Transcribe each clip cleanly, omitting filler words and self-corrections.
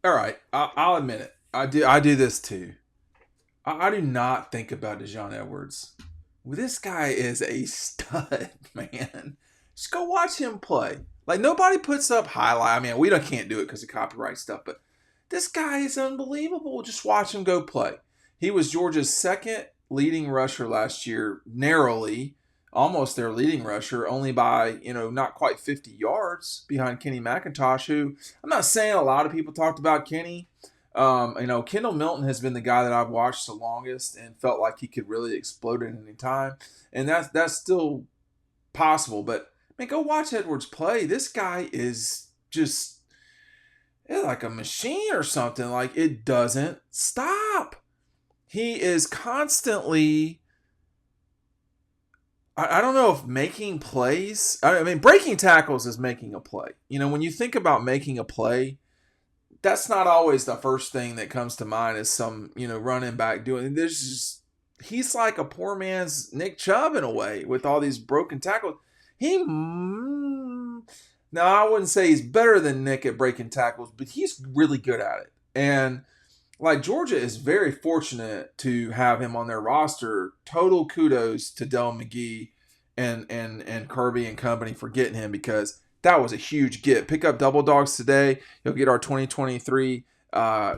All right, I'll admit it. I do this too. I do not think about Dejon Edwards. Well, this guy is a stud, man. Just go watch him play. Like nobody puts up highlight. I mean, we don't can't do it because of copyright stuff, but this guy is unbelievable. Just watch him go play. He was Georgia's second leading rusher last year, narrowly, almost their leading rusher, only by not quite 50 yards behind Kenny McIntosh. Who I'm not saying a lot of people talked about Kenny. Kendall Milton has been the guy that I've watched the longest and felt like he could really explode at any time, and that's still possible. But man, go watch Edwards play. This guy is just like a machine or something. Like it doesn't stop. He is constantly. I don't know if making plays. I mean, breaking tackles is making a play. When you think about making a play, that's not always the first thing that comes to mind is some, running back doing. He's like a poor man's Nick Chubb in a way with all these broken tackles. Now I wouldn't say he's better than Nick at breaking tackles, but he's really good at it. And like Georgia is very fortunate to have him on their roster. Total kudos to Dell McGee and Kirby and company for getting him because that was a huge get. Pick up Double Dogs today. You'll get our 2023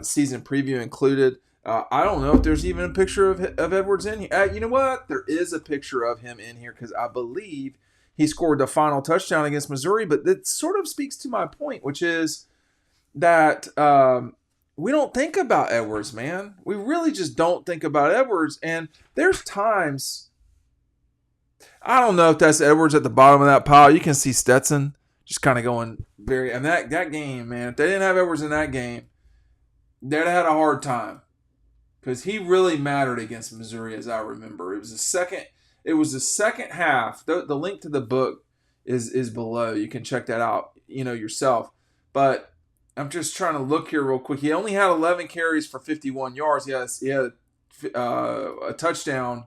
season preview included. I don't know if there's even a picture of Edwards in here. You know what? There is a picture of him in here because I believe he scored the final touchdown against Missouri. But that sort of speaks to my point, which is that we don't think about Edwards, man. We really just don't think about Edwards. And there's times, I don't know if that's Edwards at the bottom of that pile. You can see Stetson just kind of going and that game, man, if they didn't have Edwards in that game, they'd have had a hard time. Because he really mattered against Missouri, as I remember. It was the second half. The link to the book is below. You can check that out, yourself. But I'm just trying to look here real quick. He only had 11 carries for 51 yards. He had a touchdown.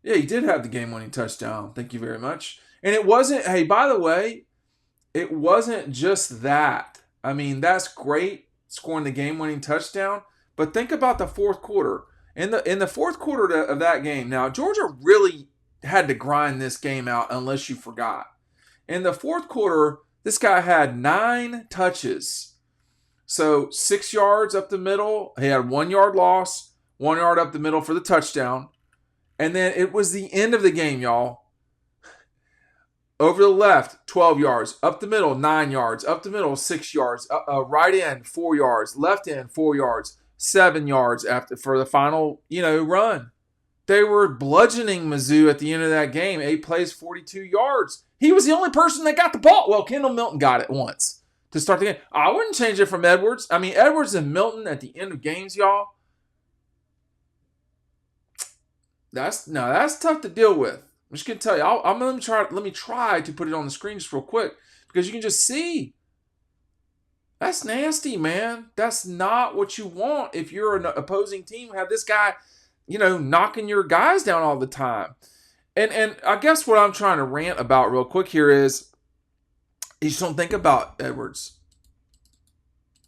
Yeah, he did have the game-winning touchdown. Thank you very much. And it wasn't, hey, by the way, it wasn't just that. I mean, that's great, scoring the game-winning touchdown. But think about the fourth quarter. In the fourth quarter of that game, now, Georgia really had to grind this game out unless you forgot. In the fourth quarter, this guy had 9 touches. So 6 yards up the middle. He had 1 yard loss, 1 yard up the middle for the touchdown. And then it was the end of the game, y'all. Over the left, 12 yards. Up the middle, 9 yards. Up the middle, 6 yards. Right end, 4 yards. Left end, 4 yards. 7 yards for the final, run. They were bludgeoning Mizzou at the end of that game. 8 plays, 42 yards. He was the only person that got the ball. Well, Kendall Milton got it once to start the game. I wouldn't change it from Edwards. I mean, Edwards and Milton at the end of games, y'all. That's tough to deal with. I'm just gonna tell you. Let me try to put it on the screen just real quick because you can just see. That's nasty, man. That's not what you want if you're an opposing team. Have this guy, knocking your guys down all the time. And I guess what I'm trying to rant about real quick here is you just don't think about Edwards.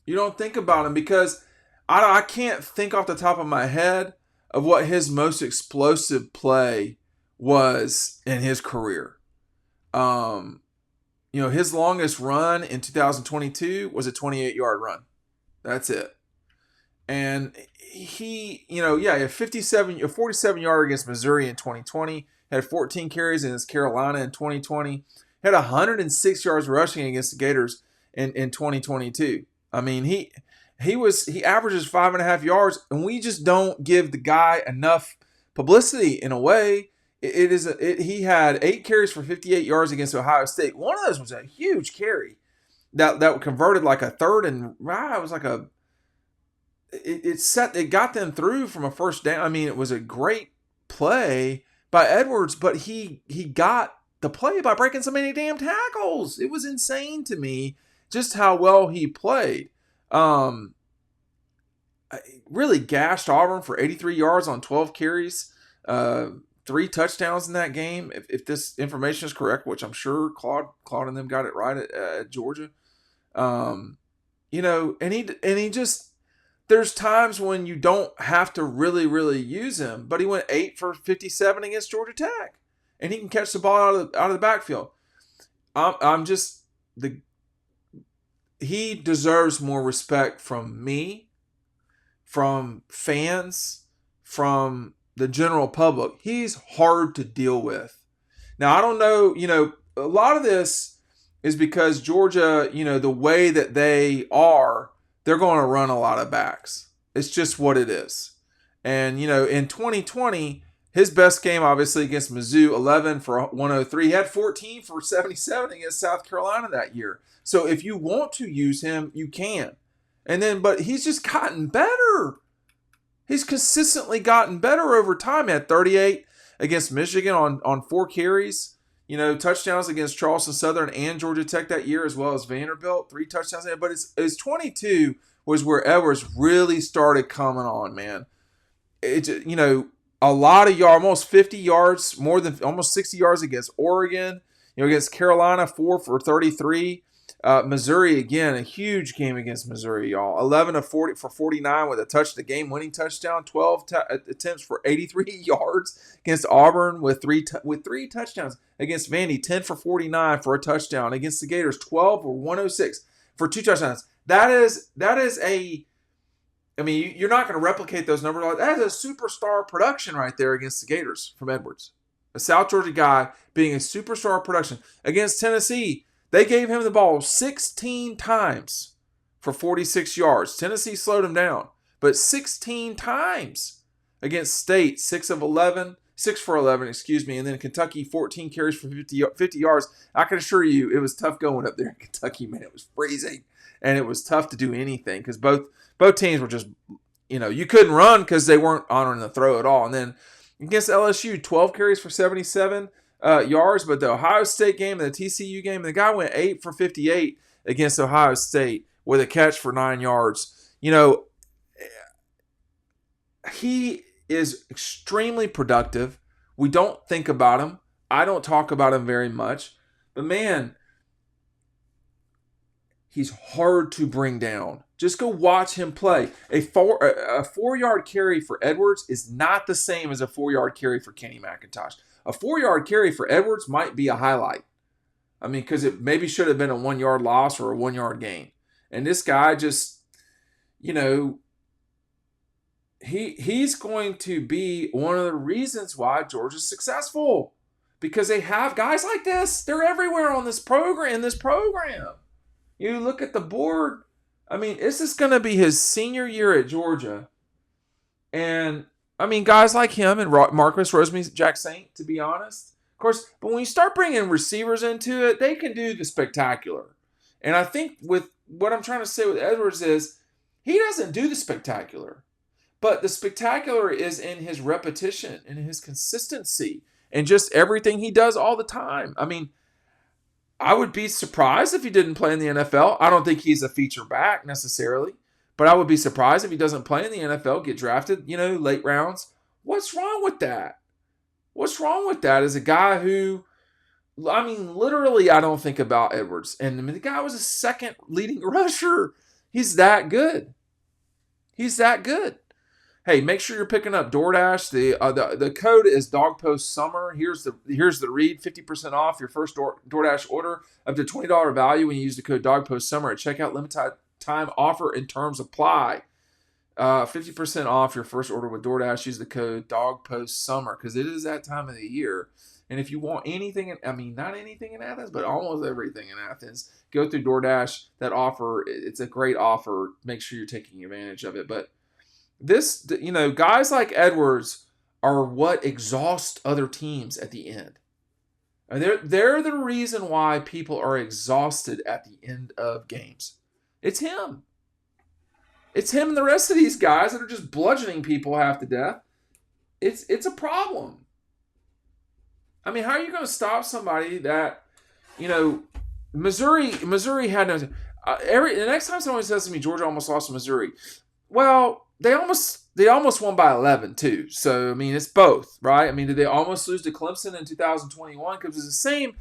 You don't think about him because I can't think off the top of my head of what his most explosive play was in his career. His longest run in 2022 was a 28-yard run. That's it. And he had a 47-yard against Missouri in 2020. Had 14 carries against Carolina in 2020. Had 106 yards rushing against the Gators in 2022. I mean, he averages 5.5 yards, and we just don't give the guy enough publicity in a way. He had 8 carries for 58 yards against Ohio State. One of those was a huge carry that converted like a third and it was like it got them through from a first down. I mean, it was a great play by Edwards, but he got the play by breaking so many damn tackles. It was insane to me just how well he played. Really gashed Auburn for 83 yards on 12 carries. 3 touchdowns in that game, if this information is correct, which I'm sure Claude and them got it right at Georgia. and he just, there's times when you don't have to really, really use him, but he went 8 for 57 against Georgia Tech, and he can catch the ball out of the backfield. I'm just he deserves more respect from me, from fans, from the general public. He's hard to deal with. Now, I don't know, a lot of this is because Georgia, the way that they're going to run a lot of backs. It's just what it is. And, in 2020, his best game, obviously, against Mizzou, 11 for 103. He had 14 for 77 against South Carolina that year. So if you want to use him, you can. But he's just gotten better. He's consistently gotten better over time. He had 38 against Michigan on 4 carries. Touchdowns against Charleston Southern and Georgia Tech that year, as well as Vanderbilt. 3 touchdowns. But his 22 was where Edwards really started coming on, man. A lot of yards, almost 50 yards, more than almost 60 yards against Oregon. Against Carolina, 4 for 33. Missouri, again, a huge game against Missouri, y'all. 11 of 40 for 49 with the game-winning touchdown. 12 attempts for 83 yards against Auburn with three touchdowns. Against Vandy, 10 for 49 for a touchdown. Against the Gators, 12 for 106 for 2 touchdowns. That is you're not going to replicate those numbers. That is a superstar production right there against the Gators from Edwards. A South Georgia guy being a superstar production. Against Tennessee, they gave him the ball 16 times for 46 yards. Tennessee slowed him down, but 16 times. Against State, 6 for 11, and then Kentucky, 14 carries for 50 yards. I can assure you it was tough going up there in Kentucky, man. It was freezing, and it was tough to do anything because both teams were just, you couldn't run because they weren't honoring the throw at all. And then against LSU, 12 carries for 77 yards, but the Ohio State game and the TCU game, the guy went 8 for 58 against Ohio State with a catch for 9 yards. He is extremely productive. We don't think about him. I don't talk about him very much. But man, he's hard to bring down. Just go watch him play. A 4-yard carry for Edwards is not the same as a 4-yard carry for Kenny McIntosh. A 4-yard carry for Edwards might be a highlight. Because it maybe should have been a 1-yard loss or a 1-yard gain. And this guy just, he's going to be one of the reasons why Georgia's successful. Because they have guys like this. They're everywhere on this program. You look at the board. This is going to be his senior year at Georgia. And, guys like him and Marcus Rosemy-Jacksaint, to be honest. Of course, but when you start bringing receivers into it, they can do the spectacular. And I think with what I'm trying to say with Edwards is he doesn't do the spectacular. But the spectacular is in his repetition and his consistency and just everything he does all the time. I would be surprised if he didn't play in the NFL. I don't think he's a feature back necessarily, but I would be surprised if he doesn't play in the NFL, get drafted, late rounds. What's wrong with that? What's wrong with that is a guy who, literally I don't think about Edwards. And the guy was a second leading rusher. He's that good. Hey, make sure you're picking up Doordash. The code is DawgPostSummer. Here's the read: 50% off your first Doordash order, up to $20 value when you use the code DawgPostSummer at checkout. Limited time offer and terms apply. 50% off your first order with Doordash. Use the code DawgPostSummer because it is that time of the year. And if you want anything, not anything in Athens, but almost everything in Athens, go through Doordash. That offer, it's a great offer. Make sure you're taking advantage of it. But this, guys like Edwards are what exhaust other teams at the end. And they're the reason why people are exhausted at the end of games. It's him. It's him and the rest of these guys that are just bludgeoning people half to death. It's a problem. How are you going to stop somebody that, Missouri had no. The next time someone says to me, Georgia almost lost to Missouri, well, they almost won by 11 too. So it's both, right? Did they almost lose to Clemson in 2021? Because it's the same.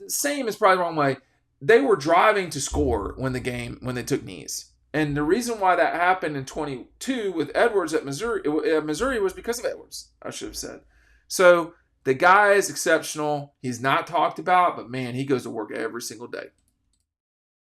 Same is probably the wrong way. they were driving to score when they took knees. And the reason why that happened in 22 with Edwards at Missouri was because of Edwards, I should have said. So the guy is exceptional. He's not talked about, but man, he goes to work every single day.